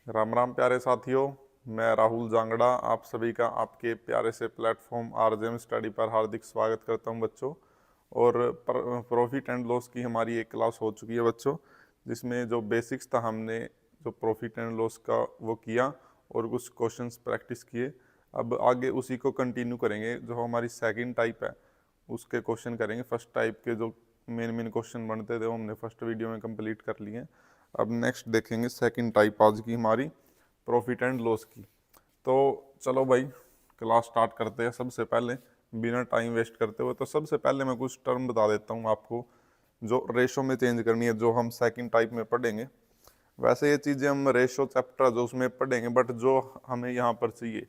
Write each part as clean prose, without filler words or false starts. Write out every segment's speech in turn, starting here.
राम राम प्यारे साथियों, मैं राहुल जांगड़ा आप सभी का आपके प्यारे से प्लेटफॉर्म आरजेएम स्टडी पर हार्दिक स्वागत करता हूं बच्चों। और प्रॉफिट एंड लॉस की हमारी एक क्लास हो चुकी है बच्चों, जिसमें जो बेसिक्स था हमने जो प्रॉफिट एंड लॉस का वो किया और कुछ क्वेश्चंस प्रैक्टिस किए। अब आगे उसी को कंटिन्यू करेंगे। जो हमारी सेकंड टाइप है उसके क्वेश्चन करेंगे। फर्स्ट टाइप के जो मेन क्वेश्चन बनते थे वो हमने फर्स्ट वीडियो में कंप्लीट कर लिए हैं। अब नेक्स्ट देखेंगे सेकंड टाइप आज की हमारी प्रॉफिट एंड लॉस की। तो चलो भाई क्लास स्टार्ट करते हैं। सबसे पहले बिना टाइम वेस्ट करते हुए तो सबसे पहले मैं कुछ टर्म बता देता हूँ आपको जो रेशो में चेंज करनी है, जो हम सेकंड टाइप में पढ़ेंगे। वैसे ये चीज़ें हम रेशो चैप्टर जो उसमें पढ़ेंगे, बट जो हमें यहाँ पर चाहिए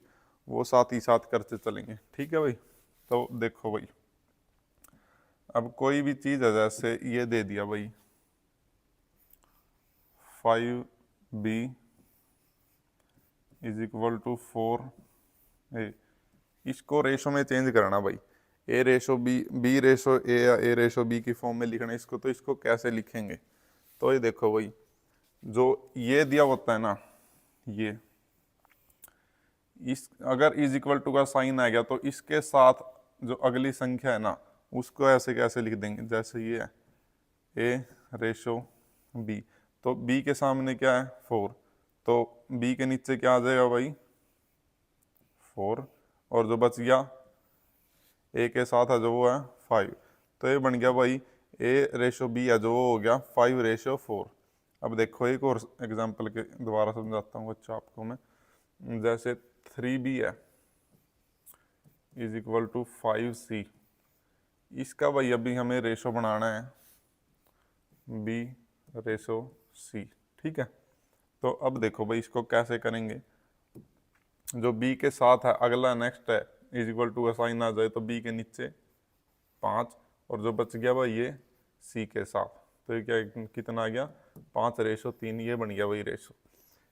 वो साथ ही साथ करते चलेंगे। ठीक है भाई। तो देखो भाई, अब कोई भी चीज़ है, जैसे ये दे दिया भाई 5b is equal to 4a। इसको रेशो में चेंज करना भाई। A ratio B, B ratio A या ए रेशो बी की फॉर्म में लिखना इसको। तो इसको कैसे लिखेंगे? तो ये देखो भाई, जो ये दिया होता है ना, ये इस अगर इज इक्वल टू का साइन आ गया तो इसके साथ जो अगली संख्या है ना उसको ऐसे कैसे लिख देंगे, जैसे ये है ए रेशो बी। तो बी के सामने क्या है 4, तो बी के नीचे क्या आ जाएगा भाई 4, और जो बच गया ए के साथ है जो वो है 5। तो ये बन गया भाई ए रेशो बी है जो वो हो गया 5:4। अब देखो एक और एग्जांपल के दोबारा समझाता हूँ बच्चों आपको मैं। जैसे 3b है इज इक्वल टू 5c। इसका भाई अभी हमें रेशो बनाना है b रेशो c। ठीक है। तो अब देखो भाई इसको कैसे करेंगे। जो b के साथ है अगला नेक्स्ट है इज इक्वल टू का साइन आ जाए तो b के नीचे 5, और जो बच गया भाई ये c के साथ। तो ये क्या कितना आ गया 5:3। ये बन गया भाई रेशो।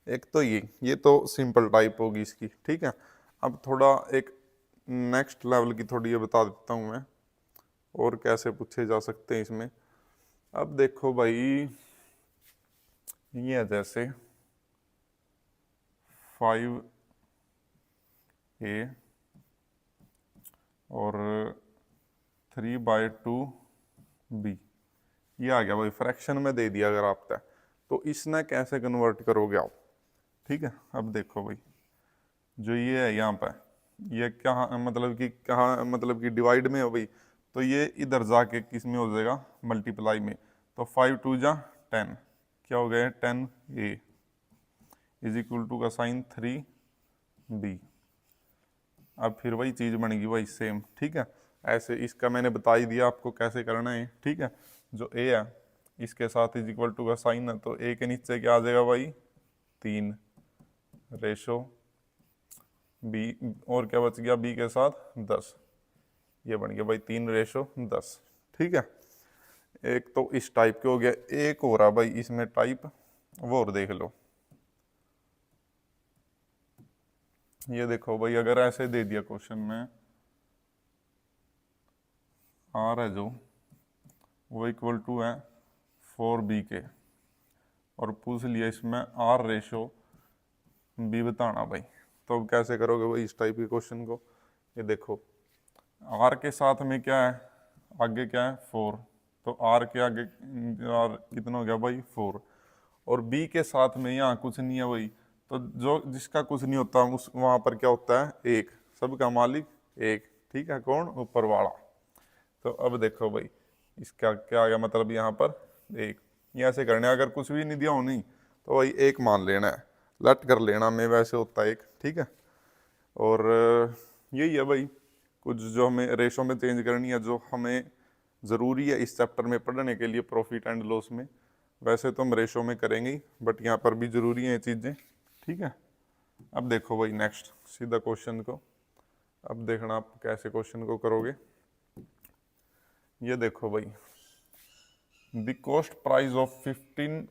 एक तो ये तो सिंपल टाइप होगी इसकी। ठीक है। अब थोड़ा एक नेक्स्ट लेवल की थोड़ी ये बता देता हूँ मैं, और कैसे पूछे जा सकते हैं इसमें। अब देखो भाई, ये है जैसे 5a और 3/2b। ये आ गया भाई फ्रैक्शन में दे दिया अगर आपका। तो इसने कैसे कन्वर्ट करोगे आप? ठीक है। अब देखो भाई, जो ये है यहाँ पर, ये क्या मतलब कि कहाँ, मतलब कि डिवाइड में हो भाई, तो ये इधर जाके किस में हो जाएगा मल्टीप्लाई में। तो 5 2 10, क्या हो गया 10a इज इक्वल टू का साइन 3b। अब फिर वही चीज़ बनेगी भाई सेम। ठीक है। ऐसे इसका मैंने बता ही दिया आपको कैसे करना है। ठीक है। जो a है इसके साथ इज इक्वल टू का साइन है, तो a के नीचे क्या आ जाएगा भाई 3 रेशो b, और क्या बच गया b के साथ 10। ये बन गया भाई 3:10। ठीक है। एक तो इस टाइप के हो गया। एक हो रहा भाई इसमें टाइप, वो और देख लो। ये देखो भाई, अगर ऐसे दे दिया क्वेश्चन में आर है जो वो इक्वल टू है 4b के, और पूछ लिया इसमें आर रेशो बी बताना भाई, तो अब कैसे करोगे भाई इस टाइप के क्वेश्चन को? ये देखो आर के साथ में क्या है, आगे क्या है 4, तो आर के आगे आर कितना हो गया भाई 4, और बी के साथ में यहाँ कुछ नहीं है भाई। तो जो जिसका कुछ नहीं होता उस वहाँ पर क्या होता है 1, सबका मालिक 1। ठीक है। कौन? ऊपर वाला। तो अब देखो भाई इसका क्या आ गया, मतलब यहाँ पर 1। ये ऐसे करने, अगर कुछ भी नहीं दिया हो नहीं तो भाई 1 मान लेना है, लट कर लेना में वैसे होता है 1। ठीक है। और यही है भाई कुछ जो हमें रेशो में चेंज करनी है, जो हमें ज़रूरी है इस चैप्टर में पढ़ने के लिए प्रॉफिट एंड लॉस में। वैसे तो हम रेशो में करेंगे ही, बट यहाँ पर भी ज़रूरी है ये चीज़ें। ठीक है। अब देखो भाई नेक्स्ट सीधा क्वेश्चन को, अब देखना आप कैसे क्वेश्चन को करोगे। ये देखो भाई, the cost price of 15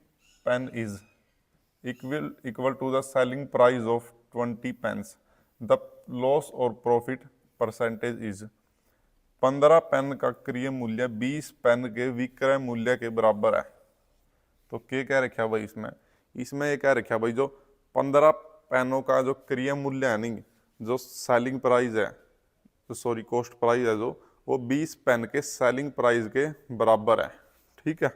pen is equal to the selling price of 20 pens. The loss और प्रॉफिट परसेंटेज इज। 15 पेन का क्रय मूल्य 20 पेन के विक्रय मूल्य के बराबर है। तो क्या कह रखा भाई इसमें? इसमें ये कह रखा भाई जो 15 पेनों का जो क्रय मूल्य है नहीं, जो सेलिंग प्राइस है, सॉरी कॉस्ट प्राइस है जो, वो 20 पेन के सेलिंग प्राइस के बराबर है। ठीक है,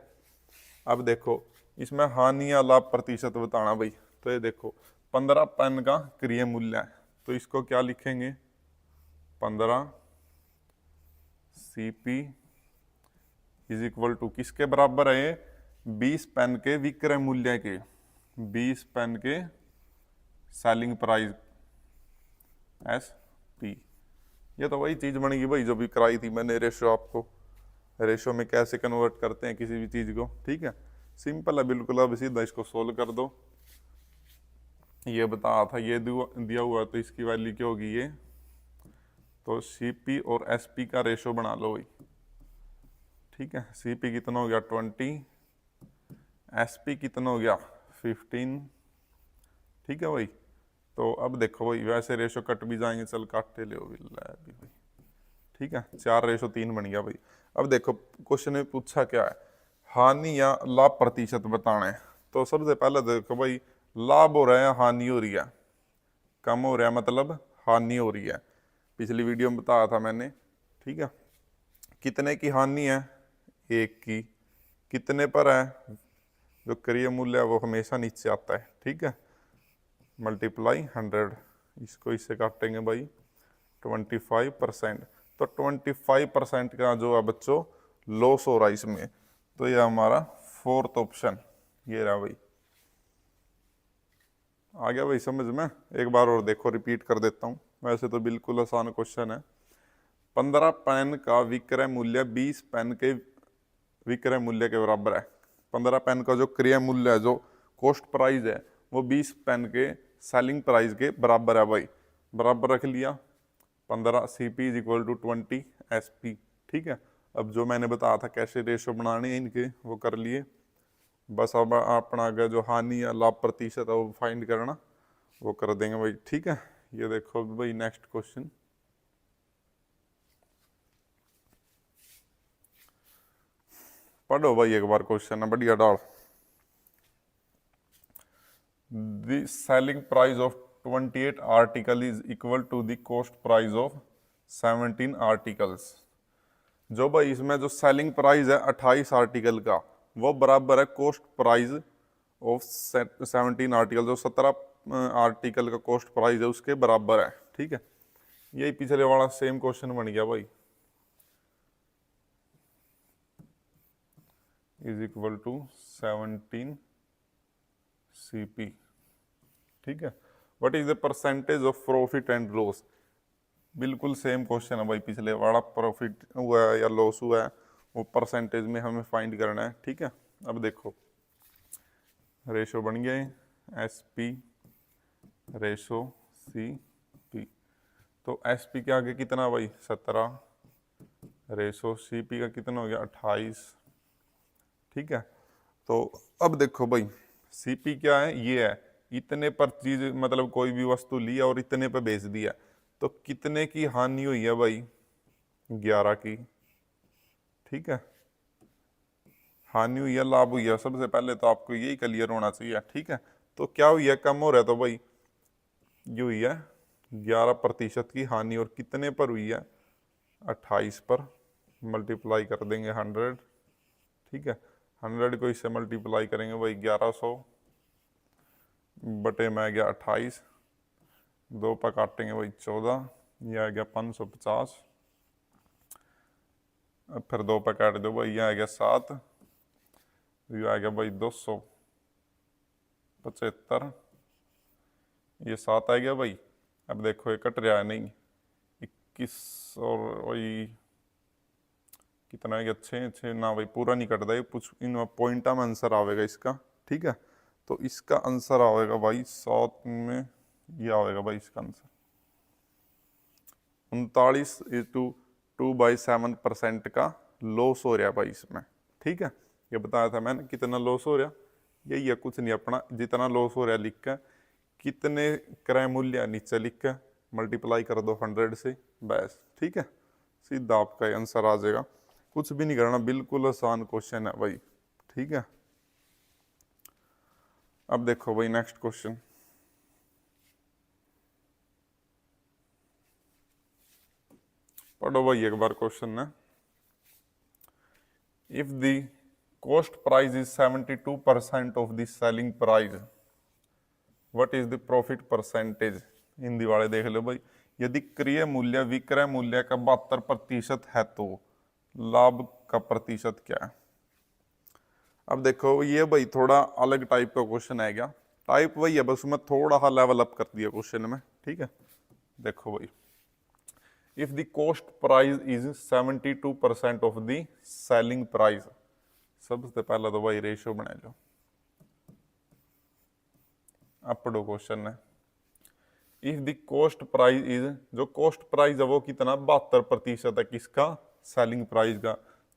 अब देखो इसमें हानि या लाभ प्रतिशत बताना भाई। तो ये देखो 15 पेन का क्रय मूल्य है, तो इसको क्या लिखेंगे, 15 CP इज इक्वल टू किसके बराबर है, 20 पेन के विक्रय मूल्य के, 20 पेन के सेलिंग प्राइस SP। ये तो वही चीज बनेगी भाई जो भी कराई थी मैंने रेशो, आपको रेशो में कैसे कन्वर्ट करते हैं किसी भी चीज को। ठीक है, सिंपल है बिल्कुल। अब सीधा इसको सोल्व कर दो। ये बता था ये दिया हुआ, तो इसकी वैल्यू क्या होगी ये, तो CP और SP का रेशो बना लो भाई। ठीक है, CP कितना हो गया 20, SP कितना हो गया 15। ठीक है भाई, तो अब देखो भाई वैसे रेशो कट भी जाएंगे, चल काटे ले भाई। ठीक है, 4:3 बन गया भाई। अब देखो क्वेश्चन में पूछा क्या है, हानि या लाभ प्रतिशत बताना है। तो सबसे पहले देखो भाई लाभ हो रहा है, हानि हो रही है, कम हो रहा है मतलब हानि हो रही है। पिछली वीडियो में बताया था मैंने। ठीक है, कितने की हानि है, 1 की, कितने पर है, जो क्रय मूल्य है वो हमेशा नीचे आता है। ठीक है, मल्टीप्लाई 100, इसको इससे काटेंगे भाई 25%। तो 25% का जो है बच्चों लॉस हो रहा है इसमें, तो ये हमारा 4th ऑप्शन ये रहा भाई। आ गया भाई समझ में। एक बार और देखो, रिपीट कर देता हूँ, वैसे तो बिल्कुल आसान क्वेश्चन है। 15 पेन का विक्रय मूल्य 20 पेन के विक्रय मूल्य के बराबर है। 15 पेन का जो क्रय मूल्य है, जो कॉस्ट प्राइस है, वो 20 पेन के सेलिंग प्राइस के बराबर है भाई। बराबर रख लिया, 15 CP is equal to 20 SP। ठीक है, अब जो मैंने बताया था कैसे रेशो बनाने हैं इनके, वो कर लिए। बस अब अपना आगे जो हानि या लाभ प्रतिशत है वो फाइंड करना, वो कर देंगे भाई। ठीक है, ये देखो भाई नेक्स्ट क्वेश्चन, पढ़ो भाई एक बार, क्वेश्चन है बढ़िया डाल। The selling price of 28 article is equal to the cost price of 17 articles। जो भाई इसमें जो सेलिंग प्राइस है 28 आर्टिकल का, वो बराबर है कॉस्ट प्राइस ऑफ 17 आर्टिकल, जो 17 आर्टिकल का कॉस्ट प्राइस है उसके बराबर है। ठीक है, यही पिछले वाला सेम क्वेश्चन बन गया भाई, इज इक्वल टू 17 CP। ठीक है, what is the percentage of profit and loss, बिल्कुल सेम क्वेश्चन है भाई पिछले वाला। प्रॉफिट हुआ है या लॉस हुआ है, वो परसेंटेज में हमें फाइंड करना है। ठीक है, अब देखो रेशो बन गए, SP रेशो CP। तो SP के आगे कितना भाई 17, रेशो CP का कितना हो गया 28। ठीक है, तो अब देखो भाई CP क्या है, ये है इतने पर चीज, मतलब कोई भी वस्तु लिया और इतने पे बेच दिया, तो कितने की हानि हुई है भाई, 11 की। ठीक है, हानि हुई है लाभ हुई है, सबसे पहले तो आपको यही क्लियर होना चाहिए। ठीक है, तो क्या हुई है, कम हो रहा है, तो भाई ये हुई है 11% की हानि, और कितने पर हुई है 28 पर। मल्टीप्लाई कर देंगे 100। ठीक है, 100 को इससे मल्टीप्लाई करेंगे भाई 1100 बटे में आ गया 28, 2 पर काटेंगे भाई 14, यह आ गया 550। अब फिर 2 पर काट दो भाई, यह आ गया 7, यह आ गया भाई 275, ये 7 आ गया भाई। अब देखो ये कट रहा है नहीं, 21 और वही कितना है, 6 ना भाई पूरा नहीं कटता है, कुछ इन पॉइंटा में आंसर आवेगा इसका। ठीक है, तो इसका आंसर आएगा भाई 7 में, ये आएगा भाई इसका आंसर 39:2/7% का लॉस हो रहा भाई इसमें। ठीक है, ये बताया था मैंने कितना लॉस हो रहा, यही है, कुछ नहीं, अपना जितना लॉस हो रहा लिख के, कितने क्रय मूल्य नीचे लिख के मल्टीप्लाई कर दो 100 से, बस। ठीक है, सीधा आपका आंसर आ जाएगा, कुछ भी नहीं करना, बिल्कुल आसान क्वेश्चन है भाई। ठीक है, अब देखो भाई नेक्स्ट क्वेश्चन, पढ़ो भाई एक बार क्वेश्चन है। If the cost price is 72% of the selling price, what is the profit percentage. Hindi वाले देख लो भाई। यदि क्रय मूल्य विक्रय मूल्य का 72% है तो लाभ का प्रतिशत क्या है। अब देखो ये भाई थोड़ा अलग टाइप का क्वेश्चन है। क्या टाइप वही है, बस मैं थोड़ा सा लेवल अप कर दिया क्वेश्चन में। ठीक है, देखो भाई, if the cost price is 72% of the selling price, सबसे पहला तो भाई रेशियो बना लो। अब पढ़ो क्वेश्चन है। If the cost price is, जो कॉस्ट प्राइस है वो कितना 72% है किसका, सेलिंग प्राइस का।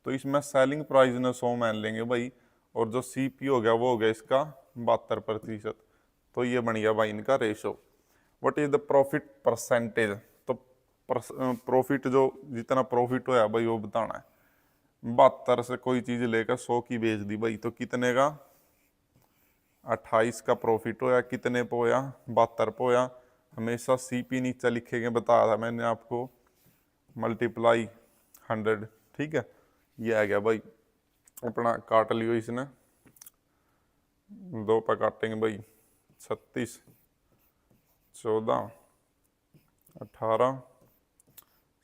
तो इसमें सेलिंग प्राइस ने 100 मान लेंगे भाई, और जो सीपी हो गया वो हो गया इसका 72%। तो ये बन गया भाई इनका ratio. What is the profit percentage, तो प्रॉफिट जो जितना प्रॉफिट होया भाई वो बताना है। 72 से कोई चीज लेकर 100 की बेच दी भाई, तो कितने का 28 का प्रॉफिट होया, कितने पे होया 72 पे होया। हमेशा सीपी नीचे लिखेंगे, बताया था मैंने आपको, मल्टीप्लाई 100। ठीक है, ये आ गया भाई अपना, काट लियो इसने, 2 पे काटेंगे भाई 36, 14, 18,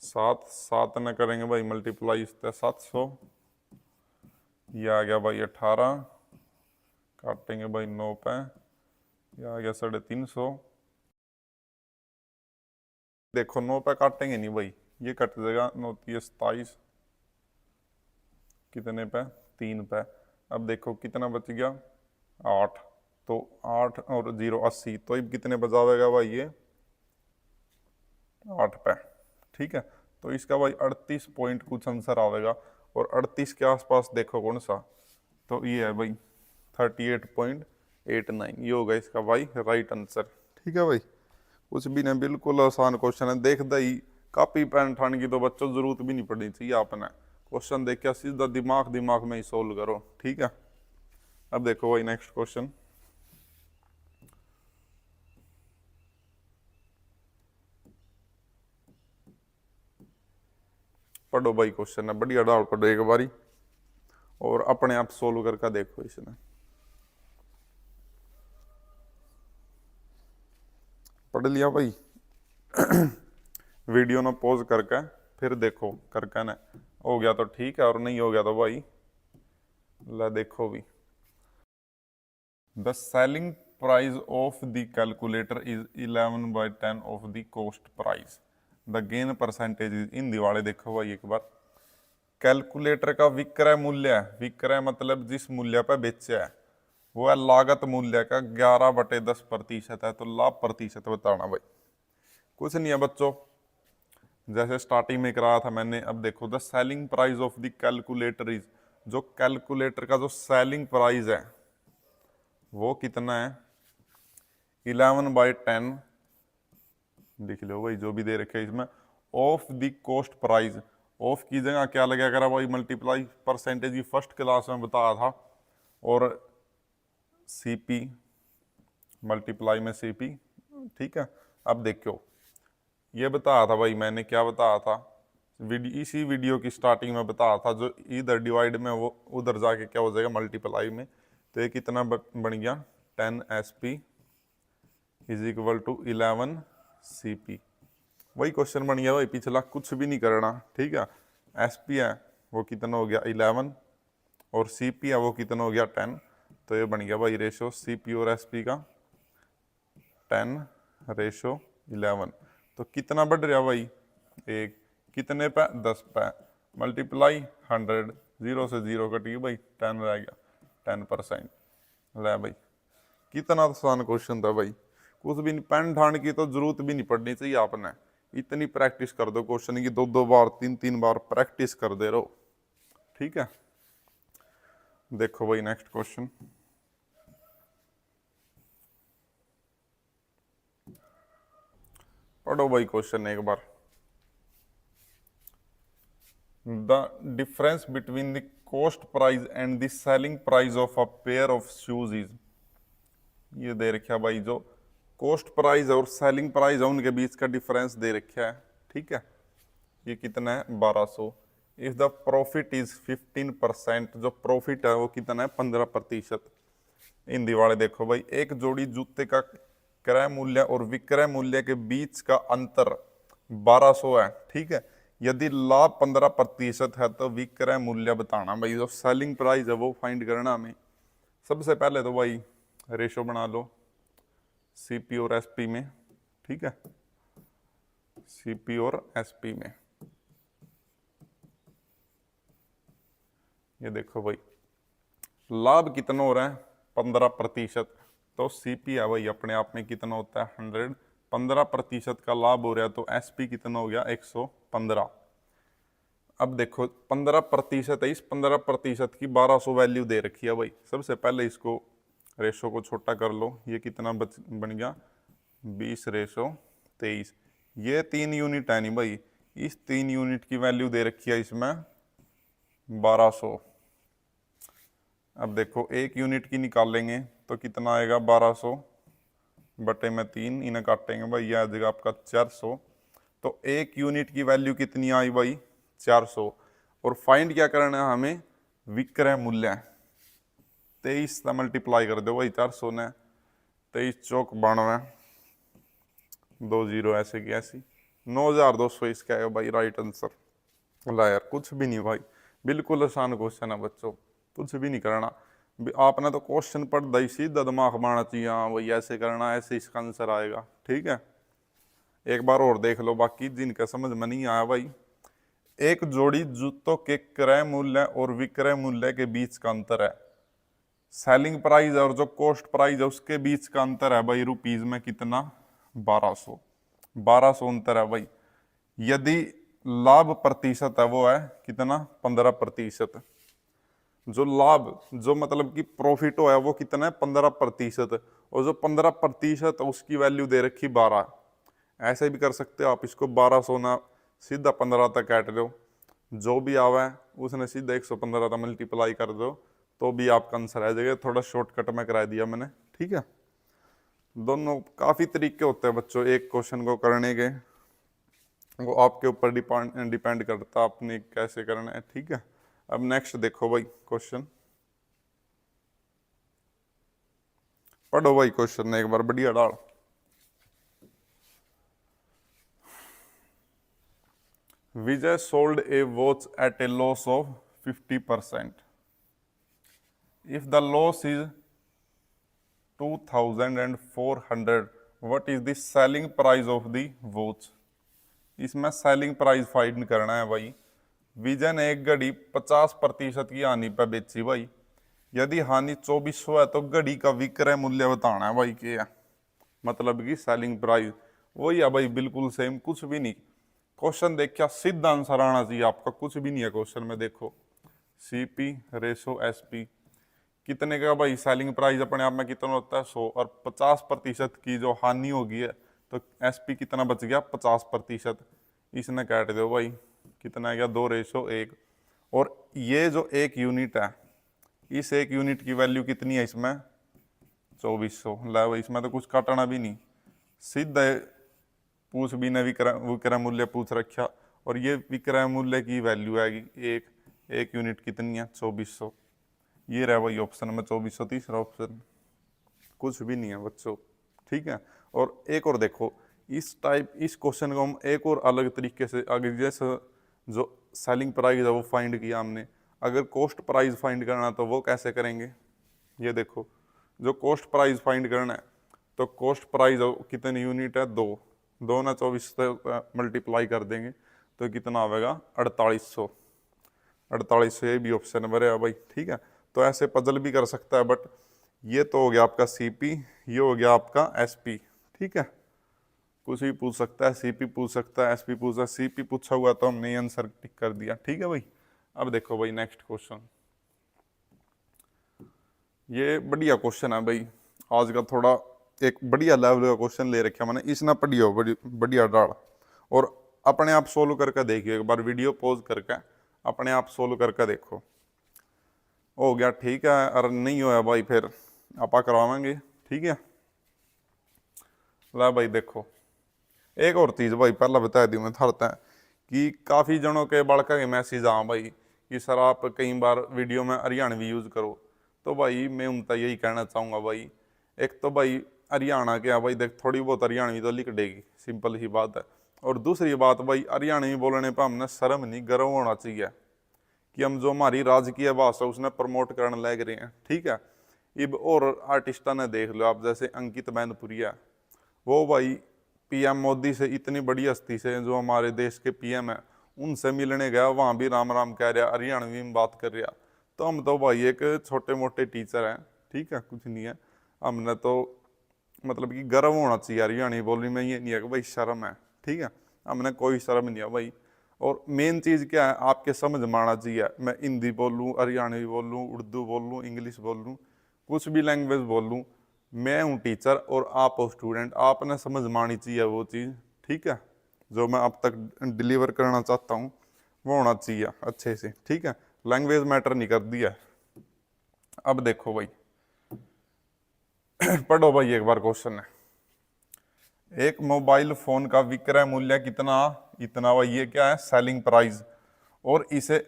7 न करेंगे भाई मल्टीप्लाई इससे 700, ये आ गया भाई 18, काटेंगे भाई 9 पे, ये आ गया 350। देखो 9 पे काटेंगे नहीं भाई, ये कट जाएगा, 9 3 27, कितने पे 3 पे। अब देखो कितना बच गया 8, तो 8 और 0 80, तो अब कितने बचावेगा भाई ये 8 पे। ठीक है, तो इसका भाई 38 पॉइंट कुछ आंसर आवेगा, और 38 के आसपास देखो कौन सा, तो ये है भाई 38.89, ये होगा इसका भाई राइट आंसर। ठीक है भाई, कुछ भी नहीं, बिल्कुल आसान क्वेश्चन है। देख दई कॉपी पेन ठान की तो बच्चों जरूरत भी नहीं पड़नी चाहिए, आपने क्वेश्चन देख के सीधा दिमाग दिमाग में ही सोल्व करो। ठीक है, अब देखो भाई नेक्स्ट क्वेश्चन। पढ़ो भाई क्वेश्चन है, बढ़िया डाल पढ़ो एक बारी, और अपने आप सोल्व करके देखो इसने। पढ़ लिया भाई वीडियो ना पॉज करके फिर देखो करके ना, हो गया तो ठीक है, और नहीं हो गया तो भाई ला देखो भी। The selling price of the calculator is 11/10 of the cost price, the gain percentage is in दिवाले। देखो भाई एक बार, कैलकुलेटर का विक्रय मूल्य है, विक्रय मतलब जिस मूल्य पर बेचा है, वो है लागत मूल्य का 11/10% है, तो लाभ प्रतिशत बताना भाई। कुछ नहीं है बच्चों, जैसे स्टार्टिंग में कराया था मैंने। अब देखो the selling price of the calculator is, जो कैलकुलेटर का जो सेलिंग प्राइस है वो कितना है 11/10, लिख लो भाई जो भी दे रखे इसमें, of the cost price. Of की जगह क्या लगा करा भाई मल्टीप्लाई परसेंटेज की फर्स्ट क्लास में बताया था, और सीपी मल्टीप्लाई में सीपी। ठीक है, अब देखो ये बताया था भाई मैंने, क्या बताया था इसी वीडियो की स्टार्टिंग में बताया था, जो इधर डिवाइड में वो उधर जाके क्या हो जाएगा मल्टीप्लाई में। तो ये कितना बन गया 10 SP is equal to 11 CP। वही क्वेश्चन बन गया भाई, पिछला कुछ भी नहीं करना। ठीक है, SP है वो कितना हो गया 11, और CP है वो कितना हो गया 10। तो ये बन गया भाई रेशो CP और SP का 10:11। तो कितना बढ़ रहा भाई, एक कितने पे 10 पे, मल्टीप्लाई 100, 0 से 0 कटी भाई 10 रह गया, 10%। ले भाई कितना आसान क्वेश्चन था भाई, कुछ भी नहीं, पेन ठान की तो जरूरत भी नहीं पड़नी चाहिए आपने, इतनी प्रैक्टिस कर दो क्वेश्चन की, 2 बार 3 बार प्रैक्टिस कर दे रहो। ठीक है, देखो भाई नेक्स्ट क्वेश्चन। पढ़ो भाई क्वेश्चन एक बार। The difference between the cost price and the selling price of a pair of shoes is, ये दे रखा भाई जो कॉस्ट प्राइस और सेलिंग प्राइस है उनके बीच का डिफरेंस दे रखा है। ठीक है, ये कितना है 1200। इफ द प्रॉफिट इज 15%, जो प्रॉफिट है वो कितना है 15%। हिंदी वाले देखो भाई, एक जोड़ी जूते का क्रय मूल्य और विक्रय मूल्य के बीच का अंतर 1200 है, ठीक है। यदि लाभ 15% है तो विक्रय मूल्य बताना। भाई जो सेलिंग प्राइस है वो फाइंड करना हमें। सबसे पहले तो भाई रेशो बना लो सीपी और एसपी में, ठीक है, सीपी और एसपी में। ये देखो भाई लाभ कितना हो रहा है 15%, तो सीपी है भाई अपने आप में कितना होता है 100। 15% का लाभ हो रहा है तो एसपी कितना हो गया 115। अब देखो 15% है, इस 15% की 1200 वैल्यू दे रखी है भाई। सबसे पहले इसको रेशो को छोटा कर लो, ये कितना बन गया 20:23। ये 3 यूनिट है नहीं भाई, इस 3 यूनिट की वैल्यू दे रखी है इसमें 1200। अब देखो 1 यूनिट की निकालेंगे तो कितना आएगा 1200 बटे में 3, इन्हें काटेंगे भाई, यह आ जाएगा आपका 400। तो 1 यूनिट की वैल्यू कितनी आई भाई 400। और फाइंड क्या करना है हमें, विक्रय मूल्य। 23 से मल्टीप्लाई कर दो भाई 400 ने, 23 चौक 92, 2 0 ऐसे की ऐसी 9200 इसका है भाई राइट आंसर। ला यार कुछ भी नहीं भाई, बिल्कुल आसान क्वेश्चन है बच्चों, कुछ भी नहीं करना। आपने तो क्वेश्चन पढ़ ही सीधा दिमाग मारना चाहिए, हाँ भाई ऐसे करना, ऐसे इसका आंसर आएगा, ठीक है। एक बार और देख लो बाकी जिनका समझ में नहीं आया भाई। एक जोड़ी जूतों के क्रय मूल्य और विक्रय मूल्य के बीच का अंतर है। सेलिंग प्राइस और जो कॉस्ट प्राइस है उसके बीच का अंतर है भाई रुपीज में कितना 1200 अंतर है भाई। यदि लाभ प्रतिशत है वो है कितना 15%। जो लाभ जो मतलब कि प्रॉफिट हो है वो कितना है 15%, और जो 15% उसकी वैल्यू दे रखी 12। ऐसे भी कर सकते हो आप, इसको 1200 ना सीधा 15 तक काट दो, जो भी आवा है उसने सीधा 115 तक मल्टीप्लाई कर दो तो भी आपका आंसर आ जाएगा। थोड़ा शॉर्टकट में करा दिया मैंने, ठीक है। दोनों काफ़ी तरीके होते हैं बच्चों एक क्वेश्चन को करने के, वो आपके ऊपर डिपेंड करता है आपने कैसे करना है, ठीक है। अब नेक्स्ट देखो भाई क्वेश्चन, पढ़ो भाई क्वेश्चन एक बार बढ़िया डाल। Vijay sold a watch at a loss of 50%। If the loss is 2400, what is the selling price of the watch. इसमें सेलिंग प्राइस फाइंड करना है भाई। विजय ने एक घड़ी 50% की हानि पर बेची भाई। यदि हानि 2400 है तो घड़ी का विक्रय मूल्य बताना है भाई क्या है, मतलब कि सेलिंग प्राइस वही है भाई, बिल्कुल सेम, कुछ भी नहीं। क्वेश्चन देख क्या सीधा आंसर आना चाहिए आपका, कुछ भी नहीं है क्वेश्चन में। देखो सीपी रेशो एसपी कितने का भाई, सेलिंग प्राइस अपने आप में कितना होता है 100, और 50% की जो हानि होगी है तो एसपी कितना बच गया 50%। इसने काट दो भाई, कितना है गया 2:1। और ये जो 1 यूनिट है, इस 1 यूनिट की वैल्यू कितनी है इसमें 2400। ला भाई इसमें तो कुछ काटना भी नहीं, सीधा पूछ भी ने विक्रय मूल्य पूछ रखा, और ये विक्रय मूल्य की वैल्यू आएगी एक यूनिट कितनी है 2400। ये रहा भाई ऑप्शन में 2400, तीसरा ऑप्शन। कुछ भी नहीं है बच्चों, ठीक है। और एक और देखो इस क्वेश्चन को हम एक और अलग तरीके से, अगर जैसे जो सेलिंग प्राइस है वो फाइंड किया हमने, अगर कॉस्ट प्राइस फाइंड करना तो वो कैसे करेंगे। ये देखो जो कॉस्ट प्राइस फाइंड करना है तो कॉस्ट प्राइस कितनी यूनिट है 2 ना 24 से मल्टीप्लाई कर देंगे तो कितना आएगा 4800। 4800 ये भी ऑप्शन भरे भाई, ठीक है। तो ऐसे पजल भी कर सकता है, बट ये तो हो गया आपका सीपी, ये हो गया आपका एसपी, ठीक है। कुछ भी पूछ सकता है, सीपी पूछ सकता है, एसपी पूछ सकता है। सीपी पूछा हुआ तो हमने आंसर टिक कर दिया, ठीक है भाई। अब देखो भाई नेक्स्ट क्वेश्चन, ये बढ़िया क्वेश्चन है भाई आज का, थोड़ा एक बढ़िया लेवल का क्वेश्चन ले रखा मैंने, इसना पढ़ियो बढ़िया डाल, और अपने आप सोल्व करके देखियो। एक बार वीडियो पॉज करके अपने आप सोल्व करके देखो, हो गया ठीक है, अगर नहीं होया भाई फिर आपा करवाएंगे, ठीक है। ला भाई देखो एक और चीज भाई पहला बता दी मैं थारता है कि काफ़ी जनों के बड़का के मैसेज आ भाई कि सर आप कई बार वीडियो में हरियाणवी यूज़ करो। तो भाई मैं उनका यही कहना चाहूँगा भाई, एक तो भाई हरियाणा के भाई देख थोड़ी बहुत हरियाणवी तो लिख देगी, सिंपल ही बात है। और दूसरी बात भाई, हरियाणवी बोलने पर हमने शर्म नहीं गर्व होना चाहिए कि हम जो हमारी राजकीय भाषा उसने प्रमोट करने लग रहे हैं, ठीक है। अब और आर्टिस्टा ने देख लो आप, जैसे अंकित मैनपुरिया, वो भाई पीएम मोदी से, इतनी बड़ी हस्ती से जो हमारे देश के पीएम है, उनसे मिलने गया, वहाँ भी राम राम कह रहा, हरियाणवी में बात कर रहा। तो हम तो भाई एक छोटे मोटे टीचर हैं, ठीक है, कुछ नहीं है। हमने तो मतलब कि गर्व होना चाहिए हरियाणवी बोलने में, ये नहीं है कि भाई शर्म है, ठीक है। हमने कोई शर्म नहीं है भाई। और मेन चीज़ क्या है, आपके समझ में आना चाहिए। मैं हिंदी बोलूँ, हरियाणवी बोलूँ, उर्दू बोलूँ, इंग्लिश बोलूँ, कुछ भी लैंग्वेज बोलूँ, मैं हूँ टीचर और आप हो स्टूडेंट, आपने समझ में आनी चाहिए वो चीज़, ठीक है। जो मैं अब तक डिलीवर करना चाहता हूँ वो होना चाहिए अच्छे से, ठीक है। लैंग्वेज मैटर नहीं कर दिया। अब देखो भाई पढ़ो भाई एक बार क्वेश्चन है, एक मोबाइल फोन का विक्रय मूल्य कितना, इतना भाई, ये क्या है, सेलिंग प्राइस, और इसे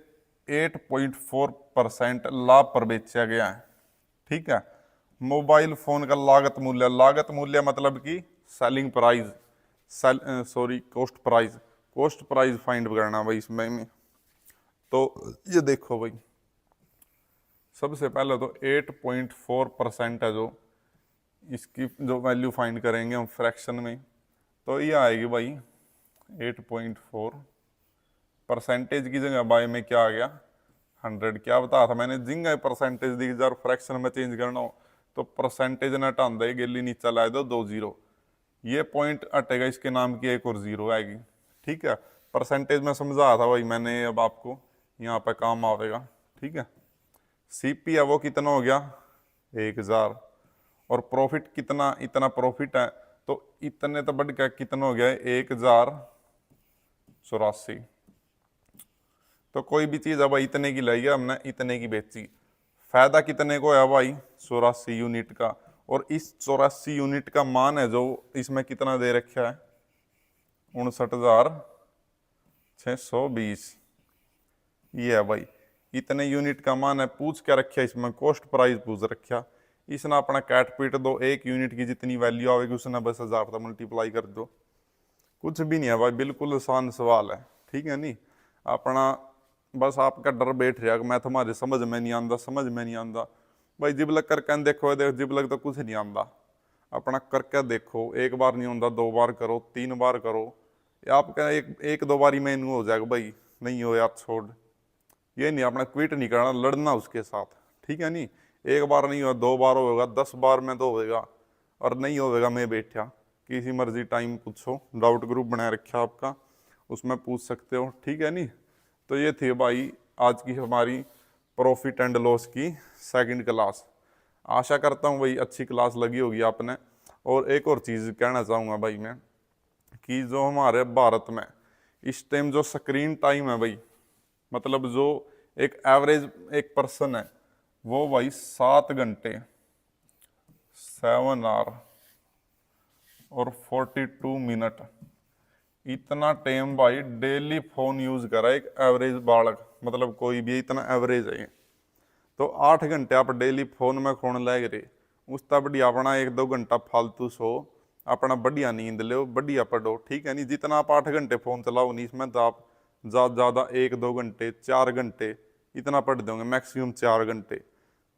8.4% लाभ पर बेचा गया है, ठीक है। मोबाइल फोन का लागत मूल्य, लागत मूल्य मतलब कि selling price, cost price, cost price find करना भाई इसमें में। तो ये देखो भाई, सबसे पहले तो 8.4% है जो इसकी जो वैल्यू फाइंड करेंगे हम फ्रैक्शन में, तो ये आएगी भाई 8.4, परसेंटेज की जगह बाय में क्या आ गया 100। क्या बताया था मैंने, जिंगा परसेंटेज दी जार फ्रैक्शन में चेंज करना हो तो परसेंटेज न हटान दे, गेली नीचे लाए दो 2 जीरो, ये पॉइंट हटेगा, इसके नाम की एक और जीरो आएगी, ठीक है। परसेंटेज में समझाया था भाई मैंने, अब आपको यहाँ पे काम आवेगा, ठीक है। सीपी है वो कितना हो गया 1000, और प्रॉफिट कितना, इतना प्रॉफिट है, तो इतने तो बढ़ के कितना हो गया 1084। तो कोई भी चीज है भाई इतने की लाई है हमने, इतने की बेची, फायदा कितने को है भाई 84 यूनिट का। और इस 84 यूनिट का मान है जो इसमें कितना दे रखा है 59,620, ये है भाई, इतने यूनिट का मान है। पूछ क्या रखा इसमें, कॉस्ट प्राइस पूछ रखा, इसने अपना कैट पीट दो, एक यूनिट की जितनी वैल्यू आएगी उसने बस 1000 तक मल्टीप्लाई कर दो, कुछ भी नहीं है भाई, बिल्कुल आसान सवाल है, ठीक है। नहीं अपना बस आपका डर बैठ रहा मैं तुम्हारे समझ में नहीं आंदा, समझ में नहीं आंदा भाई, जिब लग करके देखो, जिब लग तो कुछ नहीं आंदा, अपना करके देखो, एक बार नहीं होता 2 बार करो, 3 बार करो, आपका एक 2 बारी में हो जाएगा भाई, नहीं हो यार छोड़, ये नहीं अपना क्विट नहीं करना, लड़ना उसके साथ, ठीक है। नहीं एक बार नहीं हुआ 2 बार होगा, 10 बार में तो होगा, और नहीं होगा मैं बैठा, किसी मर्जी टाइम पूछो, डाउट ग्रुप बना रखा आपका, उसमें पूछ सकते हो, ठीक है। नहीं तो ये थी भाई आज की हमारी प्रॉफिट एंड लॉस की सेकंड क्लास। आशा करता हूँ भाई अच्छी क्लास लगी होगी आपने। और एक और चीज़ कहना चाहूँगा भाई मैं, कि जो हमारे भारत में इस टाइम जो स्क्रीन टाइम है भाई, मतलब जो एक एवरेज एक पर्सन है वो भाई 7 घंटे 7 आवर और 42 मिनट, इतना टाइम भाई डेली फोन यूज करा एक एवरेज बालक, मतलब कोई भी इतना एवरेज है। तो 8 घंटे आप डेली फोन में खोने लग रहे, उसका बढ़िया अपना 1-2 घंटा फालतू सो, अपना बढ़िया नींद लो, बढ़िया पढ़ो, ठीक है। नहीं जितना आप 8 घंटे फोन चलाओ नहीं, इसमें तो आप ज़्यादा 1-2 घंटे 4 घंटे इतना पढ़ दोगे, मैक्सिमम 4 घंटे।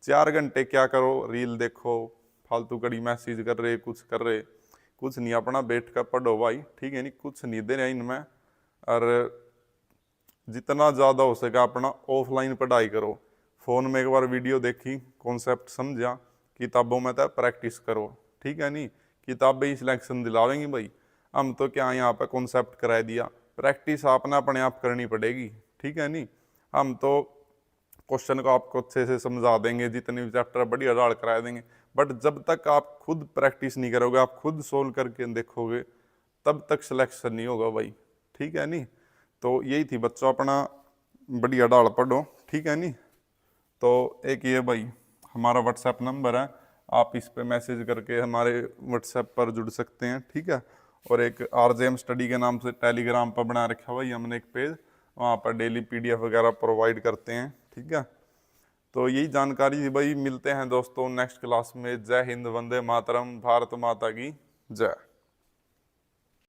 4 घंटे क्या करो, रील देखो, फालतू कड़ी मैसेज कर रहे, कुछ कर रहे, कुछ नहीं, अपना बैठ कर पढ़ो भाई, ठीक है। नहीं कुछ नहीं दे रहे इनमें, और जितना ज़्यादा हो सके अपना ऑफलाइन पढ़ाई करो। फ़ोन में एक बार वीडियो देखी, कॉन्सेप्ट समझा, किताबों में तो प्रैक्टिस करो, ठीक है। नहीं किताबें ही सिलेक्शन दिलावेंगी भाई, हम तो क्या यहाँ पे कॉन्सेप्ट करा दिया, प्रैक्टिस आपने अपने आप करनी पड़ेगी, ठीक है। नहीं हम तो क्वेश्चन को आपको अच्छे से समझा देंगे, जितने भी चैप्टर बढ़िया डाल करा देंगे, बट जब तक आप खुद प्रैक्टिस नहीं करोगे, आप खुद सोल्व करके देखोगे, तब तक सिलेक्शन नहीं होगा भाई, ठीक है। नहीं तो यही थी बच्चों, अपना बढ़िया डाल पढ़ो, ठीक है। नहीं तो एक ये भाई हमारा व्हाट्सएप नंबर है, आप इस पे मैसेज करके हमारे व्हाट्सएप पर जुड़ सकते हैं, ठीक है। और एक RJM स्टडी के नाम से टेलीग्राम पर बना रखा भाई हमने एक पेज, वहाँ पर डेली PDF वगैरह प्रोवाइड करते हैं। ठीक है, तो यही जानकारी थी भाई। मिलते हैं दोस्तों नेक्स्ट क्लास में। जय हिंद, वंदे मातरम, भारत माता की जय।